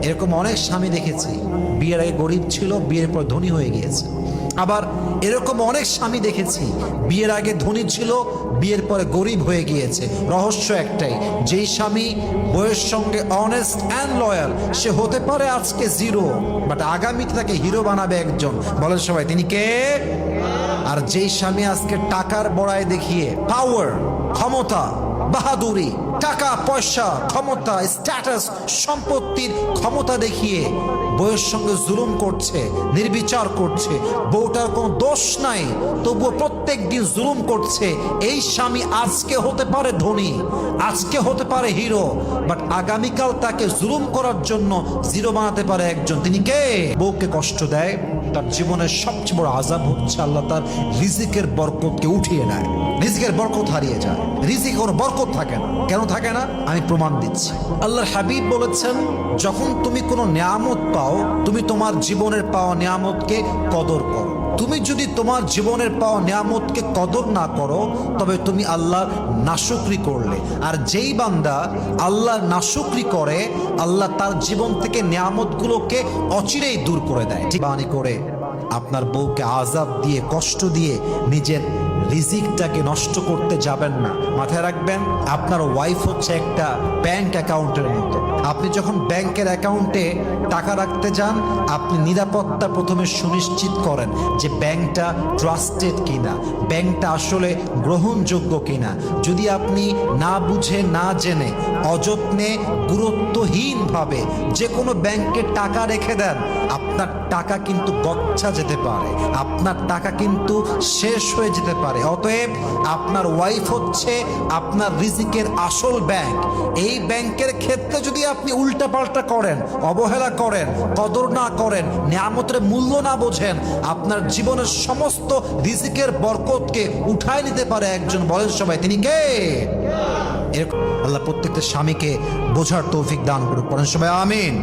এরকম অনেক স্বামী দেখেছি, বিয়ের আগে গরিব ছিল, বিয়ের পর ধনী হয়ে গিয়েছে। আবার এরকম অনেক স্বামী দেখেছি, বিয়ের আগে ধনী ছিল, বিয়ের পরে গরিব হয়ে গিয়েছে। রহস্য একটাই, যেই স্বামী বইয়ের সঙ্গে অনেস্ট অ্যান্ড লয়াল, সে হতে পারে আজকে জিরো, বাট আগামীতে তাকে হিরো বানাবে একজন। বলেন সবাই, তিনি কে? আর যেই স্বামী আজকে টাকার বড়াই দেখিয়ে, পাওয়ার, ক্ষমতা, বাহাদুরি, টাকা পয়সা, ক্ষমতা, স্ট্যাটাস, সম্পত্তির ক্ষমতা দেখিয়ে বউয়ের সঙ্গে জুলুম করছে, নির্বিচার করছে, বউটার কোনো দোষ নাই, তবুও প্রত্যেক দিন জুলুম করছে, এই স্বামী আজকে হতে পারে ধনী, আজকে হতে পারে হিরো, বাট আগামীকাল তাকে জুলুম করার জন্য জিরো বানাতে পারে একজন। তিনি কে? বউকে কষ্ট দেয়, তার জীবনের সবচেয়ে বড় আযাব হচ্ছে আল্লাহ তার রিজিকের বরকতকে উঠিয়ে নেয়, রিজিকের বরকত হারিয়ে যায়, রিজিকে কোনো বরকত থাকে না। কেন থাকে না? আমি প্রমাণ দিচ্ছি। আল্লাহর হাবিব বলেছেন, যখন তুমি কোনো নিয়ামত পাও, তুমি তোমার জীবনের পাওয়া নিয়ামতকে কদর করো। তুমি যদি তোমার জীবনের পাওয়া নিয়ামতকে কদর না করো, তবে তুমি আল্লাহর নাশুকরি করলে। আর যেই বান্দা আল্লাহর নাশুকরি করে, আল্লাহ তার জীবন থেকে নিয়ামতগুলোকে অচিরেই দূর করে দেয়। ঠিক বাণী করে আপনার বউকে আযাব দিয়ে, কষ্ট দিয়ে নিজের রিজিকটাকে নষ্ট করতে যাবেন না। মাথায় রাখবেন, আপনার ওয়াইফ হচ্ছে একটা ব্যাংক অ্যাকাউন্টের মতো। আপনি যখন ব্যাংকের অ্যাকাউন্টে টাকা রাখতে যান, আপনি নিরাপত্তা প্রথমে সুনিশ্চিত করেন যে ব্যাংকটা ট্রাস্টেড কিনা, ব্যাংকটা আসলে গ্রহণযোগ্য কিনা। যদি আপনি না বুঝে না জেনে অযত্নে গুরুত্বহীনভাবে যে কোনো ব্যাংকে টাকা রেখে দেন, আপনার টাকা কিন্তু গচ্ছা যেতে পারে, আপনার টাকা কিন্তু শেষ হয়ে যেতে পারে। অতএব আপনার ওয়াইফ হচ্ছে আপনার রিজিকের আসল ব্যাংক। এই ব্যাংকের ক্ষেত্রে যদি আপনি উল্টাপাল্টা করেন, অবহেলা করেন, কদর না করেন, নিয়ামতের মূল্য না বোঝেন, আপনার জীবনের সমস্ত রিজিকের বরকতকে উঠায় নিতে পারে একজন। বলেন সবাই, তিনি কে? আল্লাহ প্রত্যেকটা স্বামীকে বোঝার তৌফিক দান করুক। বলেন সবাই আমিন।